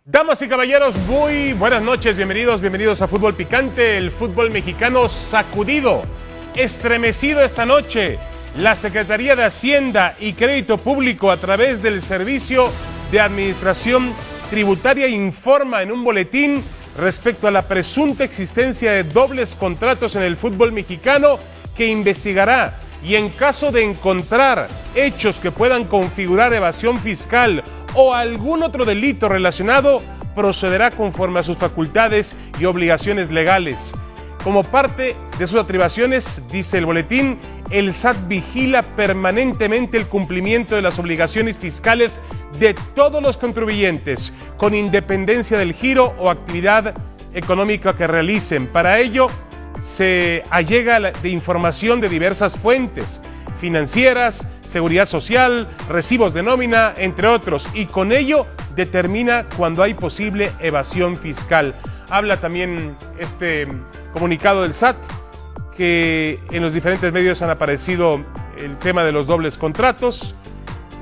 Damas y caballeros, muy buenas noches, bienvenidos a Fútbol Picante, el fútbol mexicano sacudido, estremecido esta noche. La Secretaría de Hacienda y Crédito Público, a través del Servicio de Administración Tributaria, informa en un boletín respecto a la presunta existencia de dobles contratos en el fútbol mexicano, que investigará y, en caso de encontrar hechos que puedan configurar evasión fiscal o algún otro delito relacionado, procederá conforme a sus facultades y obligaciones legales. Como parte de sus atribuciones, dice el boletín, el SAT vigila permanentemente el cumplimiento de las obligaciones fiscales de todos los contribuyentes, con independencia del giro o actividad económica que realicen. Para ello, se allega de información de diversas fuentes financieras, seguridad social, recibos de nómina, entre otros, y con ello determina cuando hay posible evasión fiscal. Habla también este comunicado del SAT que en los diferentes medios han aparecido el tema de los dobles contratos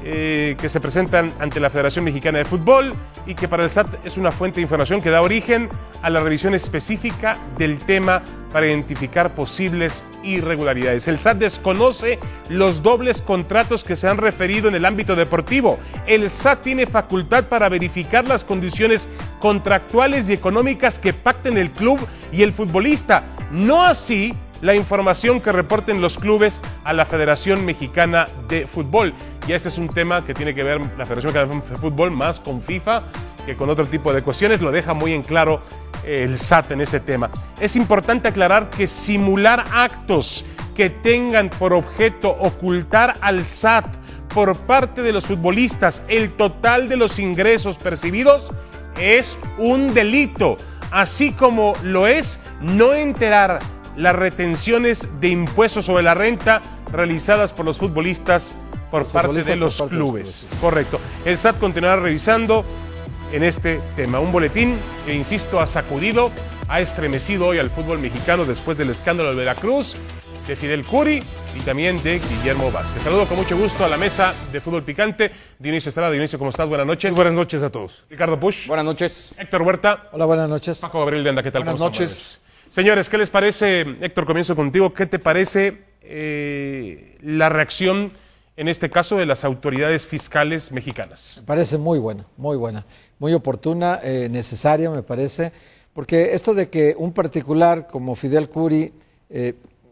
que se presentan ante la Federación Mexicana de Fútbol, y que para el SAT es una fuente de información que da origen a la revisión específica del tema para identificar posibles irregularidades. El SAT desconoce los dobles contratos que se han referido en el ámbito deportivo. El SAT tiene facultad para verificar las condiciones contractuales y económicas que pacten el club y el futbolista, no así la información que reporten los clubes a la Federación Mexicana de Fútbol. Y este es un tema que tiene que ver la Federación Mexicana de Fútbol más con FIFA que con otro tipo de cuestiones. Lo deja muy en claro el SAT en ese tema. Es importante aclarar que simular actos que tengan por objeto ocultar al SAT por parte de los futbolistas el total de los ingresos percibidos es un delito, así como lo es no enterar las retenciones de impuestos sobre la renta realizadas por los futbolistas por parte de los clubes. Correcto. El SAT continuará revisando en este tema. Un boletín que, insisto, ha sacudido, ha estremecido hoy al fútbol mexicano después del escándalo de Veracruz, de Fidel Curi y también de Guillermo Vázquez. Saludo con mucho gusto a la mesa de Fútbol Picante. Dionisio Estrada. Dionisio, ¿cómo estás? Buenas noches. Muy buenas noches a todos. Ricardo Push. Buenas noches. Héctor Huerta. Hola, buenas noches. Paco Gabriel de Anda, ¿qué tal? Buenas noches. Señores, ¿qué les parece? Héctor, comienzo contigo. ¿Qué te parece la reacción, en este caso, de las autoridades fiscales mexicanas? Me parece muy buena, muy oportuna, necesaria, me parece, porque esto de que un particular como Fidel Curi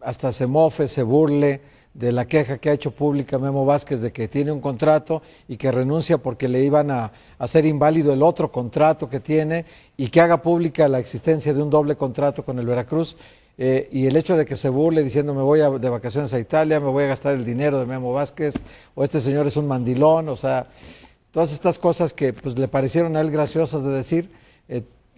hasta se mofe, se burle de la queja que ha hecho pública Memo Vázquez de que tiene un contrato y que renuncia porque le iban a hacer inválido el otro contrato que tiene, y que haga pública la existencia de un doble contrato con el Veracruz, y el hecho de que se burle diciendo me voy de vacaciones a Italia, me voy a gastar el dinero de Memo Vázquez, o este señor es un mandilón, o sea, todas estas cosas que pues le parecieron a él graciosas de decir,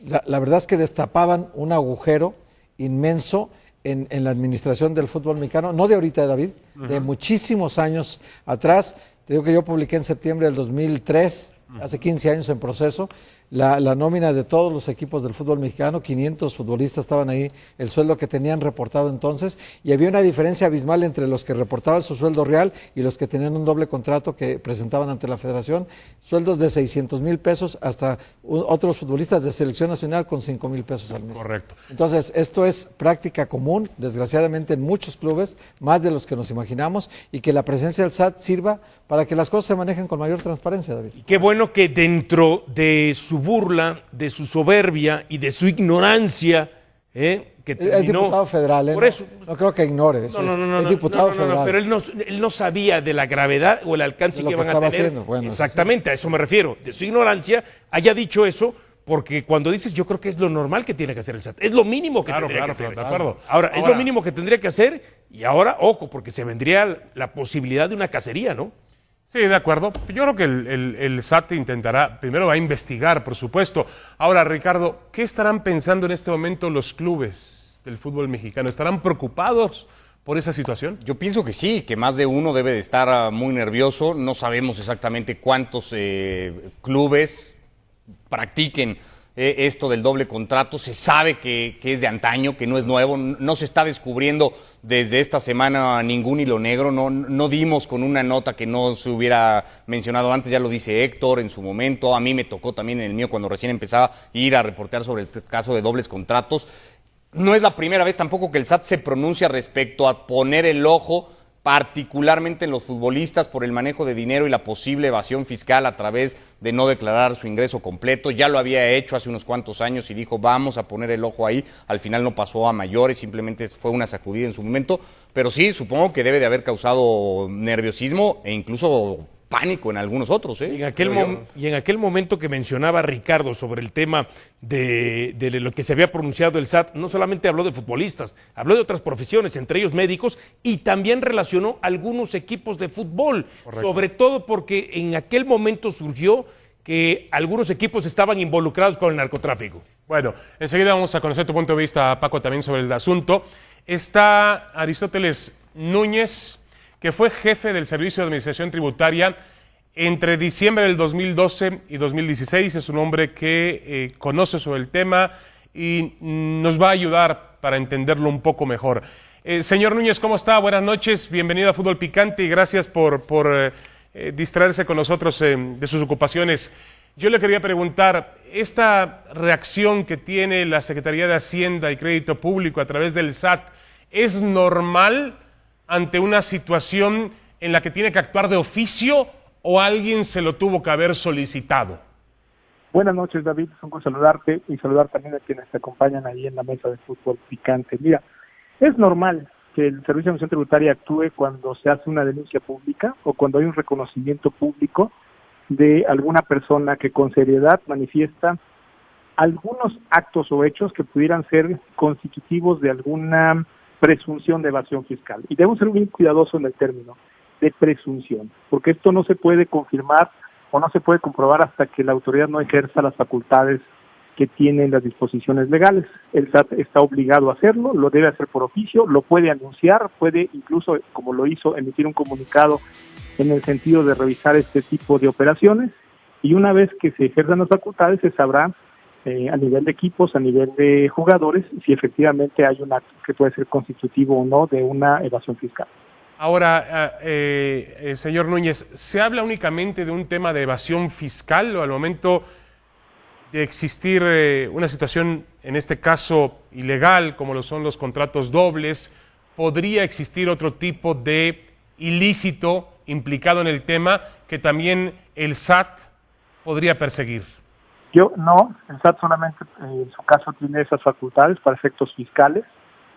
la verdad es que destapaban un agujero inmenso en la administración del fútbol mexicano, no de ahorita, David, de muchísimos años atrás. Te digo que yo publiqué en septiembre del 2003, hace 15 años en proceso, la nómina de todos los equipos del fútbol mexicano. 500 futbolistas estaban ahí, el sueldo que tenían reportado entonces, y había una diferencia abismal entre los que reportaban su sueldo real y los que tenían un doble contrato que presentaban ante la federación, sueldos de 600,000 pesos hasta otros futbolistas de selección nacional con 5,000 pesos al mes. Correcto. Entonces, esto es práctica común, desgraciadamente, en muchos clubes, más de los que nos imaginamos, y que la presencia del SAT sirva para que las cosas se manejen con mayor transparencia, David. Y qué bueno que dentro de su burla, de su soberbia y de su ignorancia, que terminó, es diputado federal, por eso, no creo que ignore, es diputado federal. pero él no sabía de la gravedad o el alcance que van a tener. Haciendo. Bueno, exactamente, a eso me refiero. De su ignorancia haya dicho eso, porque cuando dices, yo creo que es lo normal que tiene que hacer el SAT. Es lo mínimo que tendría que hacer. De acuerdo. Ahora, es lo mínimo que tendría que hacer, y ahora, ojo, porque se vendría la posibilidad de una cacería, ¿no? Sí, de acuerdo. Yo creo que el SAT intentará, primero va a investigar, por supuesto. Ahora, Ricardo, ¿qué estarán pensando en este momento los clubes del fútbol mexicano? ¿Estarán preocupados por esa situación? Yo pienso que sí, que más de uno debe de estar muy nervioso. No sabemos exactamente cuántos clubes practiquen esto del doble contrato. Se sabe que es de antaño, que no es nuevo, no se está descubriendo desde esta semana ningún hilo negro, no dimos con una nota que no se hubiera mencionado antes, ya lo dice Héctor en su momento, a mí me tocó también en el mío cuando recién empezaba a ir a reportear sobre el caso de dobles contratos. No es la primera vez tampoco que el SAT se pronuncia respecto a poner el ojo particularmente en los futbolistas por el manejo de dinero y la posible evasión fiscal a través de no declarar su ingreso completo. Ya lo había hecho hace unos cuantos años y dijo vamos a poner el ojo ahí. Al final no pasó a mayores, simplemente fue una sacudida en su momento. Pero sí, supongo que debe de haber causado nerviosismo e incluso pánico en algunos otros. Y en aquel momento que mencionaba Ricardo sobre el tema de lo que se había pronunciado el SAT, no solamente habló de futbolistas, habló de otras profesiones, entre ellos médicos, y también relacionó algunos equipos de fútbol. Correcto. Sobre todo porque en aquel momento surgió que algunos equipos estaban involucrados con el narcotráfico. Bueno, enseguida vamos a conocer tu punto de vista, Paco, también sobre el asunto. Está Aristóteles Núñez, que fue jefe del Servicio de Administración Tributaria entre diciembre del 2012 y 2016. Es un hombre que conoce sobre el tema y nos va a ayudar para entenderlo un poco mejor. Señor Núñez, ¿cómo está? Buenas noches, bienvenido a Fútbol Picante y gracias por distraerse con nosotros de sus ocupaciones. Yo le quería preguntar, esta reacción que tiene la Secretaría de Hacienda y Crédito Público a través del SAT, ¿es normal ante una situación en la que tiene que actuar de oficio o alguien se lo tuvo que haber solicitado? Buenas noches, David, es un gusto saludarte y saludar también a quienes te acompañan ahí en la mesa de Fútbol Picante. Mira, es normal que el Servicio de Administración Tributaria actúe cuando se hace una denuncia pública o cuando hay un reconocimiento público de alguna persona que con seriedad manifiesta algunos actos o hechos que pudieran ser constitutivos de alguna presunción de evasión fiscal. Y debemos ser muy cuidadosos en el término de presunción, porque esto no se puede confirmar o no se puede comprobar hasta que la autoridad no ejerza las facultades que tienen las disposiciones legales. El SAT está obligado a hacerlo, lo debe hacer por oficio, lo puede anunciar, puede incluso, como lo hizo, emitir un comunicado en el sentido de revisar este tipo de operaciones, y una vez que se ejerzan las facultades se sabrá a nivel de equipos, a nivel de jugadores, si efectivamente hay un acto que puede ser constitutivo o no de una evasión fiscal. Ahora, señor Núñez, ¿se habla únicamente de un tema de evasión fiscal o al momento de existir una situación, en este caso ilegal, como lo son los contratos dobles, podría existir otro tipo de ilícito implicado en el tema que también el SAT podría perseguir? El SAT solamente en su caso tiene esas facultades para efectos fiscales.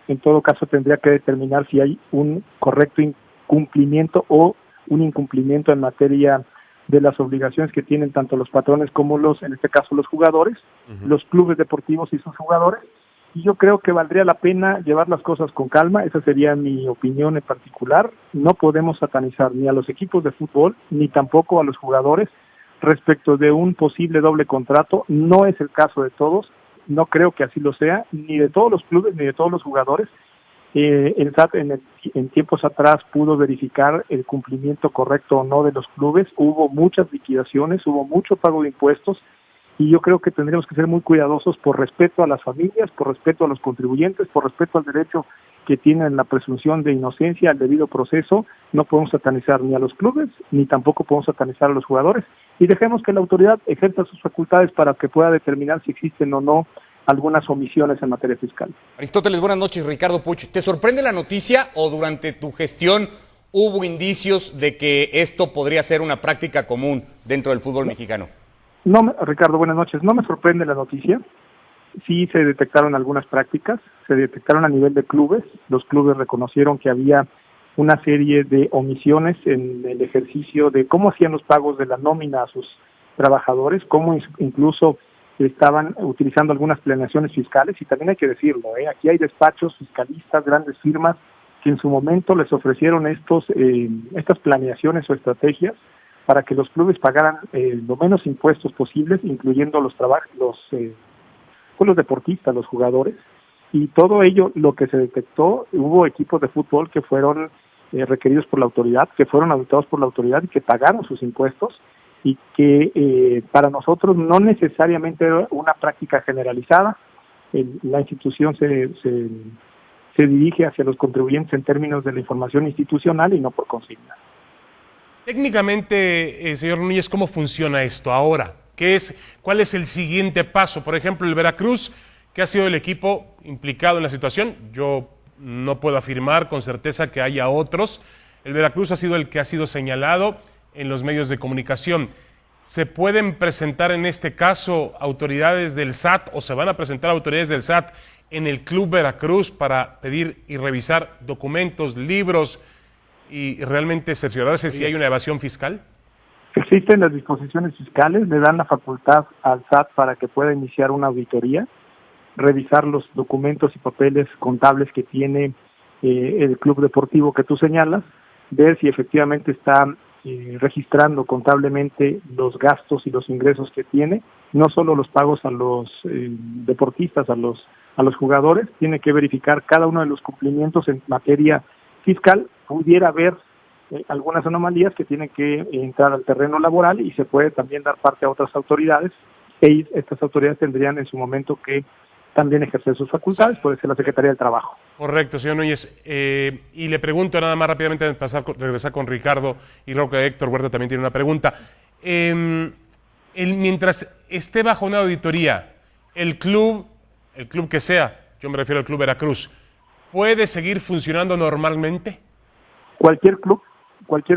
En todo caso tendría que determinar si hay un correcto incumplimiento o un incumplimiento en materia de las obligaciones que tienen tanto los patrones como en este caso los jugadores, los clubes deportivos y sus jugadores. Y yo creo que valdría la pena llevar las cosas con calma, esa sería mi opinión en particular. No podemos satanizar ni a los equipos de fútbol, ni tampoco a los jugadores respecto de un posible doble contrato. No es el caso de todos, no creo que así lo sea, ni de todos los clubes, ni de todos los jugadores. El SAT en tiempos atrás pudo verificar el cumplimiento correcto o no de los clubes. Hubo muchas liquidaciones, hubo mucho pago de impuestos, y yo creo que tendríamos que ser muy cuidadosos por respeto a las familias, por respeto a los contribuyentes, por respeto al derecho que tienen la presunción de inocencia, al debido proceso. No podemos satanizar ni a los clubes, ni tampoco podemos satanizar a los jugadores, y dejemos que la autoridad ejerza sus facultades para que pueda determinar si existen o no algunas omisiones en materia fiscal. Aristóteles, buenas noches. Ricardo Puch, ¿te sorprende la noticia o durante tu gestión hubo indicios de que esto podría ser una práctica común dentro del fútbol mexicano? No, Ricardo, buenas noches. No me sorprende la noticia. Sí se detectaron algunas prácticas, se detectaron a nivel de clubes. Los clubes reconocieron que había una serie de omisiones en el ejercicio de cómo hacían los pagos de la nómina a sus trabajadores, cómo incluso estaban utilizando algunas planeaciones fiscales. Y también hay que decirlo, aquí hay despachos fiscalistas, grandes firmas, que en su momento les ofrecieron estas planeaciones o estrategias para que los clubes pagaran lo menos impuestos posibles, incluyendo los deportistas, los jugadores. Y todo ello, lo que se detectó, hubo equipos de fútbol que fueron requeridos por la autoridad, que fueron auditados por la autoridad y que pagaron sus impuestos. y que para nosotros no necesariamente era una práctica generalizada. La institución se dirige hacia los contribuyentes en términos de la información institucional y no por consigna. Técnicamente, señor Núñez, ¿cómo funciona esto ahora? ¿Cuál es el siguiente paso? Por ejemplo, el Veracruz, que ha sido el equipo implicado en la situación, yo no puedo afirmar con certeza que haya otros. El Veracruz ha sido el que ha sido señalado en los medios de comunicación. ¿Se pueden presentar en este caso autoridades del SAT o se van a presentar autoridades del SAT en el Club Veracruz para pedir y revisar documentos, libros y realmente cerciorarse si hay una evasión fiscal? Existen las disposiciones fiscales, le dan la facultad al SAT para que pueda iniciar una auditoría, revisar los documentos y papeles contables que tiene el club deportivo que tú señalas, ver si efectivamente está registrando contablemente los gastos y los ingresos que tiene, no solo los pagos a los deportistas, a los jugadores, tiene que verificar cada uno de los cumplimientos en materia fiscal. Pudiera haber algunas anomalías que tienen que entrar al terreno laboral y se puede también dar parte a otras autoridades. Estas autoridades tendrían en su momento que también ejercer sus facultades, puede ser la Secretaría del Trabajo. Correcto, señor Núñez. Y le pregunto nada más rápidamente, antes de regresar con Ricardo, y creo que Héctor Huerta también tiene una pregunta. Mientras esté bajo una auditoría, el club que sea, yo me refiero al Club Veracruz, ¿puede seguir funcionando normalmente? Cualquier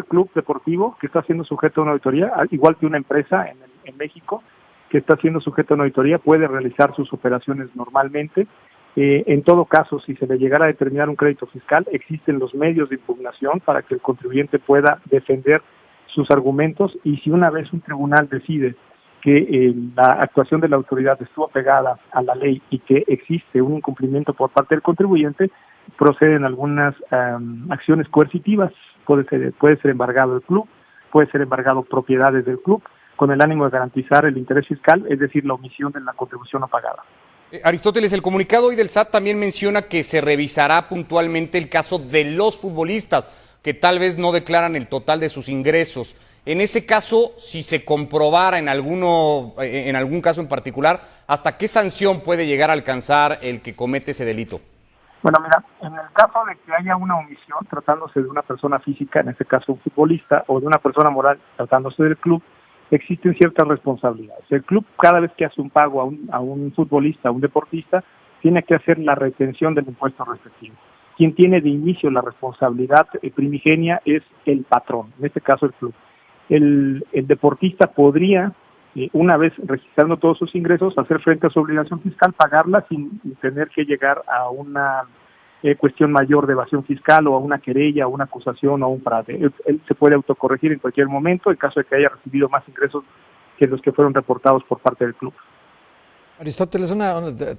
club deportivo que está siendo sujeto a una auditoría, igual que una empresa en México, que está siendo sujeto a una auditoría, puede realizar sus operaciones normalmente. En todo caso, si se le llegara a determinar un crédito fiscal, existen los medios de impugnación para que el contribuyente pueda defender sus argumentos, y si una vez un tribunal decide que la actuación de la autoridad estuvo pegada a la ley y que existe un incumplimiento por parte del contribuyente, proceden algunas acciones coercitivas. Puede ser embargado el club, puede ser embargado propiedades del club, con el ánimo de garantizar el interés fiscal, es decir, la omisión de la contribución no pagada. Aristóteles, el comunicado hoy del SAT también menciona que se revisará puntualmente el caso de los futbolistas que tal vez no declaran el total de sus ingresos. En ese caso, si se comprobara en algún caso en particular, ¿hasta qué sanción puede llegar a alcanzar el que comete ese delito? Bueno, mira, en el caso de que haya una omisión tratándose de una persona física, en este caso un futbolista, o de una persona moral tratándose del club, existen ciertas responsabilidades. El club, cada vez que hace un pago a un futbolista, a un deportista, tiene que hacer la retención del impuesto respectivo. Quien tiene de inicio la responsabilidad primigenia es el patrón, en este caso el club. El deportista podría, una vez registrando todos sus ingresos, hacer frente a su obligación fiscal, pagarla sin tener que llegar a una cuestión mayor de evasión fiscal o a una querella, o una acusación o a un fraude. Él se puede autocorregir en cualquier momento en caso de que haya recibido más ingresos que los que fueron reportados por parte del club. Aristóteles,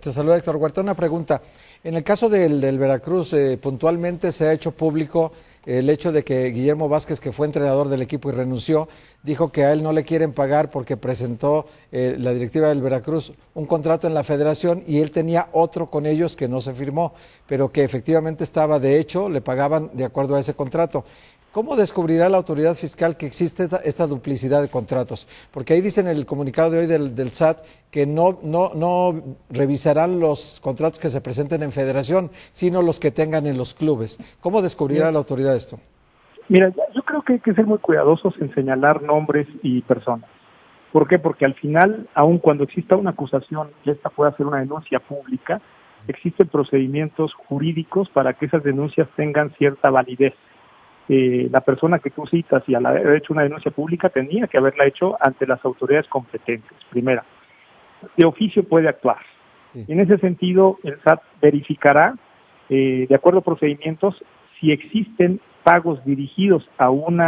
te saluda Héctor Huerta, una pregunta. En el caso del Veracruz, puntualmente se ha hecho público el hecho de que Guillermo Vázquez, que fue entrenador del equipo y renunció, dijo que a él no le quieren pagar porque presentó la directiva del Veracruz un contrato en la federación y él tenía otro con ellos que no se firmó, pero que efectivamente estaba, de hecho, le pagaban de acuerdo a ese contrato. ¿Cómo descubrirá la autoridad fiscal que existe esta duplicidad de contratos? Porque ahí dice en el comunicado de hoy del SAT que no revisarán los contratos que se presenten en federación, sino los que tengan en los clubes. ¿Cómo descubrirá la autoridad esto? Mira, yo creo que hay que ser muy cuidadosos en señalar nombres y personas. ¿Por qué? Porque al final, aun cuando exista una acusación y esta pueda ser una denuncia pública, existen procedimientos jurídicos para que esas denuncias tengan cierta validez. La persona que tú citas y al haber hecho una denuncia pública tenía que haberla hecho ante las autoridades competentes. Primera, de oficio puede actuar. Sí. En ese sentido, el SAT verificará, de acuerdo a procedimientos, si existen pagos dirigidos a un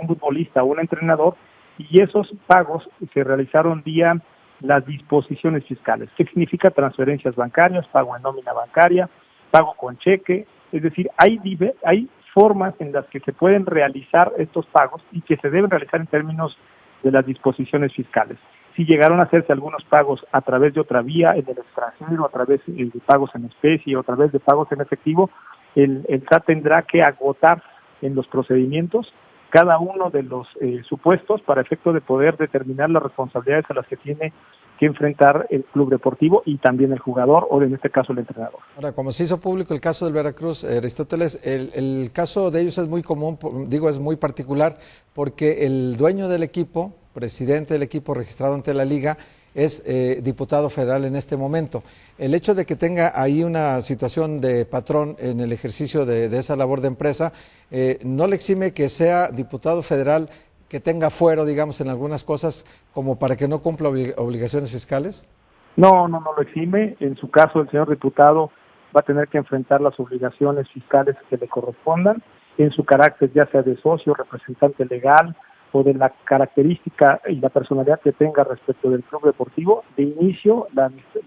futbolista, a un entrenador, y esos pagos se realizaron vía las disposiciones fiscales. ¿Qué significa? Transferencias bancarias, pago en nómina bancaria, pago con cheque. Es decir, hay formas en las que se pueden realizar estos pagos y que se deben realizar en términos de las disposiciones fiscales. Si llegaron a hacerse algunos pagos a través de otra vía, en el extranjero, a través de pagos en especie o a través de pagos en efectivo, el SAT tendrá que agotar en los procedimientos cada uno de los supuestos para efecto de poder determinar las responsabilidades a las que tiene que enfrentar el club deportivo y también el jugador o en este caso el entrenador. Ahora, como se hizo público el caso del Veracruz, Aristóteles, el caso de ellos es muy común, es muy particular, porque el dueño del equipo, presidente del equipo registrado ante la liga, es diputado federal en este momento. El hecho de que tenga ahí una situación de patrón en el ejercicio de esa labor de empresa, no le exime que sea diputado federal, que tenga fuero, digamos, en algunas cosas, como para que no cumpla obligaciones fiscales. No lo exime. En su caso, el señor diputado va a tener que enfrentar las obligaciones fiscales que le correspondan, en su carácter ya sea de socio, representante legal, o de la característica y la personalidad que tenga respecto del club deportivo. De inicio, el Servicio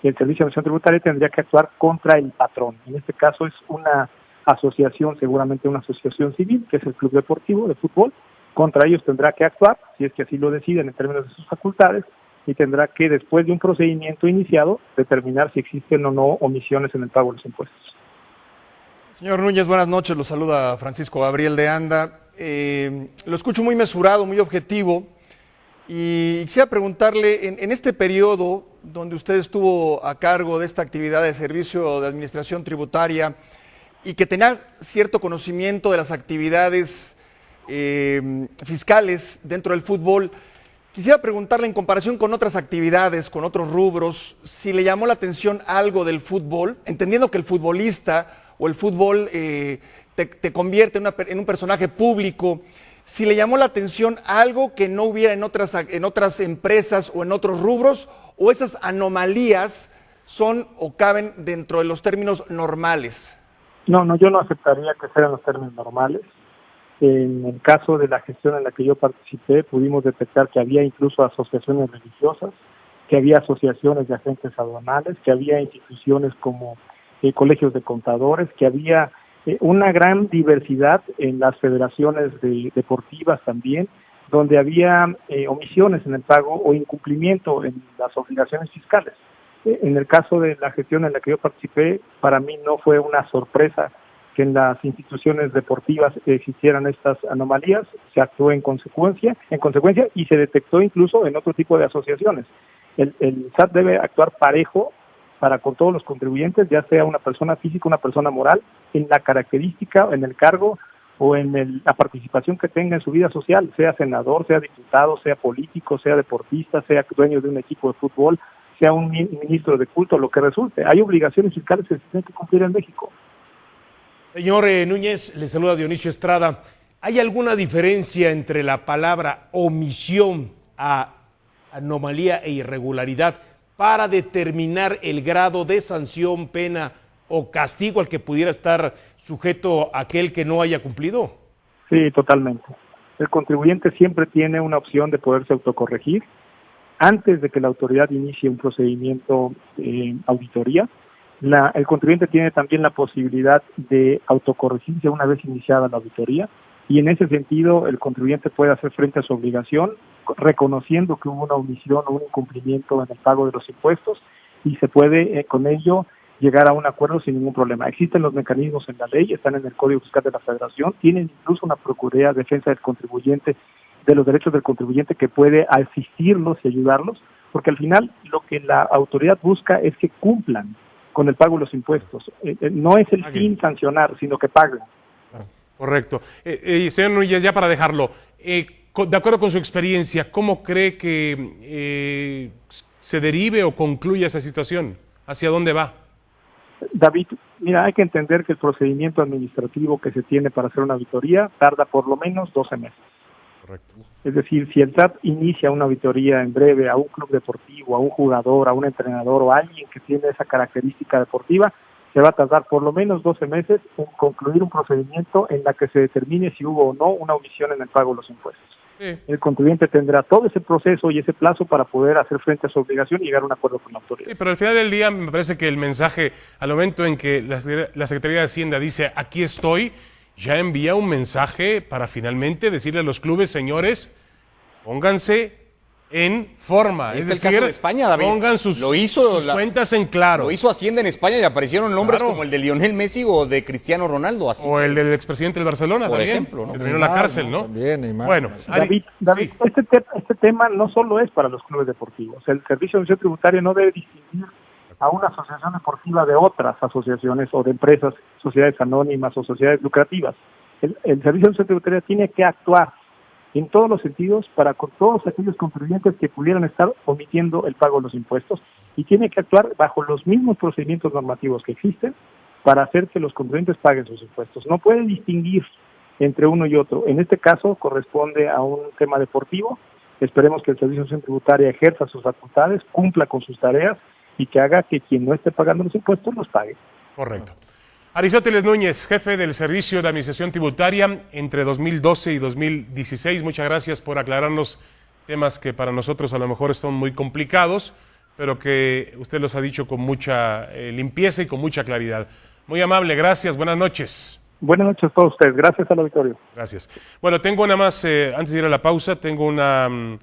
de Administración Tributaria tendría que actuar contra el patrón. En este caso es una asociación, seguramente una asociación civil, que es el club deportivo de fútbol. Contra ellos tendrá que actuar, si es que así lo deciden en términos de sus facultades, y tendrá que, después de un procedimiento iniciado, determinar si existen o no omisiones en el pago de los impuestos. Señor Núñez, buenas noches. Lo saluda Francisco Gabriel de Anda. Lo escucho muy mesurado, muy objetivo, y quisiera preguntarle, en este periodo donde usted estuvo a cargo de esta actividad de servicio de administración tributaria y que tenía cierto conocimiento de las actividades fiscales dentro del fútbol, quisiera preguntarle, en comparación con otras actividades, con otros rubros, si le llamó la atención algo del fútbol, entendiendo que el futbolista o el fútbol te convierte en un personaje público, si le llamó la atención algo que no hubiera en otras empresas o en otros rubros, o esas anomalías son o caben dentro de los términos normales. No, yo no aceptaría que fueran los términos normales. En el caso de la gestión en la que yo participé, pudimos detectar que había incluso asociaciones religiosas, que había asociaciones de agentes aduanales, que había instituciones como colegios de contadores, que había una gran diversidad en las federaciones deportivas también, donde había omisiones en el pago o incumplimiento en las obligaciones fiscales. En el caso de la gestión en la que yo participé, para mí no fue una sorpresa que en las instituciones deportivas existieran estas anomalías. Se actuó en consecuencia y se detectó incluso en otro tipo de asociaciones. El SAT debe actuar parejo para con todos los contribuyentes, ya sea una persona física, una persona moral, en la característica, en el cargo o en la participación que tenga en su vida social, sea senador, sea diputado, sea político, sea deportista, sea dueño de un equipo de fútbol, sea un ministro de culto, lo que resulte. Hay obligaciones fiscales que se tienen que cumplir en México. Señor Núñez, le saluda Dionisio Estrada. ¿Hay alguna diferencia entre la palabra omisión a anomalía e irregularidad para determinar el grado de sanción, pena o castigo al que pudiera estar sujeto aquel que no haya cumplido? Sí, totalmente. El contribuyente siempre tiene una opción de poderse autocorregir antes de que la autoridad inicie un procedimiento de auditoría. El contribuyente tiene también la posibilidad de autocorregirse una vez iniciada la auditoría, y en ese sentido el contribuyente puede hacer frente a su obligación reconociendo que hubo una omisión o un incumplimiento en el pago de los impuestos, y se puede con ello llegar a un acuerdo sin ningún problema. Existen los mecanismos en la ley, están en el Código Fiscal de la Federación, tienen incluso una Procuraduría de Defensa del Contribuyente, de los derechos del contribuyente, que puede asistirlos y ayudarlos, porque al final lo que la autoridad busca es que cumplan con el pago de los impuestos. No es el fin sancionar, sino que paguen. Correcto. Señor Núñez, ya para dejarlo, de acuerdo con su experiencia, ¿cómo cree que se derive o concluya esa situación? ¿Hacia dónde va? David, mira, hay que entender que el procedimiento administrativo que se tiene para hacer una auditoría tarda por lo menos 12 meses. Correcto. Es decir, si el SAT inicia una auditoría en breve a un club deportivo, a un jugador, a un entrenador o a alguien que tiene esa característica deportiva, se va a tardar por lo menos 12 meses en concluir un procedimiento en la que se determine si hubo o no una omisión en el pago de los impuestos. Sí. El contribuyente tendrá todo ese proceso y ese plazo para poder hacer frente a su obligación y llegar a un acuerdo con la autoridad. Sí, pero al final del día me parece que el mensaje, al momento en que la Secretaría de Hacienda dice aquí estoy, ya envía un mensaje para finalmente decirle a los clubes, señores, pónganse en forma. Ahí Es está el decir, caso de España, David. pongan sus cuentas en claro. Lo hizo Hacienda en España y aparecieron nombres Claro. como el de Lionel Messi o de Cristiano Ronaldo. Así. O el del expresidente del Barcelona Por también, ejemplo, ¿no? que terminó en la Neymar, cárcel, ¿no? También, Neymar. Bueno, David, sí. este tema no solo es para los clubes deportivos. El Servicio de Administración Tributaria no debe distinguir a una asociación deportiva de otras asociaciones o de empresas, sociedades anónimas o sociedades lucrativas. El Servicio de Administración Tributaria tiene que actuar en todos los sentidos para con todos aquellos contribuyentes que pudieran estar omitiendo el pago de los impuestos, y tiene que actuar bajo los mismos procedimientos normativos que existen para hacer que los contribuyentes paguen sus impuestos. No puede distinguir entre uno y otro. En este caso corresponde a un tema deportivo. Esperemos que el Servicio de Administración Tributaria ejerza sus facultades, cumpla con sus tareas y que haga que quien no esté pagando los impuestos los pague. Correcto. Aristóteles Núñez, jefe del Servicio de Administración Tributaria entre 2012 y 2016. Muchas gracias por aclararnos temas que para nosotros a lo mejor son muy complicados, pero que usted los ha dicho con mucha limpieza y con mucha claridad. Muy amable, gracias, buenas noches. Buenas noches a todos ustedes. Gracias al auditorio. Gracias. Bueno, tengo nada más, antes de ir a la pausa, tengo un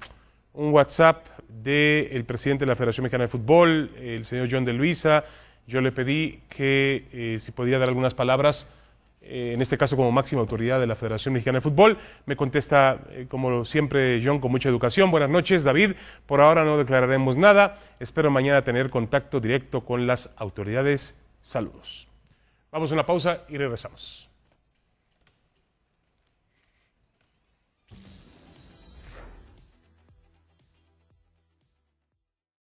WhatsApp del presidente de la Federación Mexicana de Fútbol, el señor John de Luisa. Yo le pedí que si podía dar algunas palabras, en este caso como máxima autoridad de la Federación Mexicana de Fútbol. Me contesta, como siempre, John, con mucha educación. Buenas noches, David. Por ahora no declararemos nada. Espero mañana tener contacto directo con las autoridades. Saludos. Vamos a una pausa y regresamos.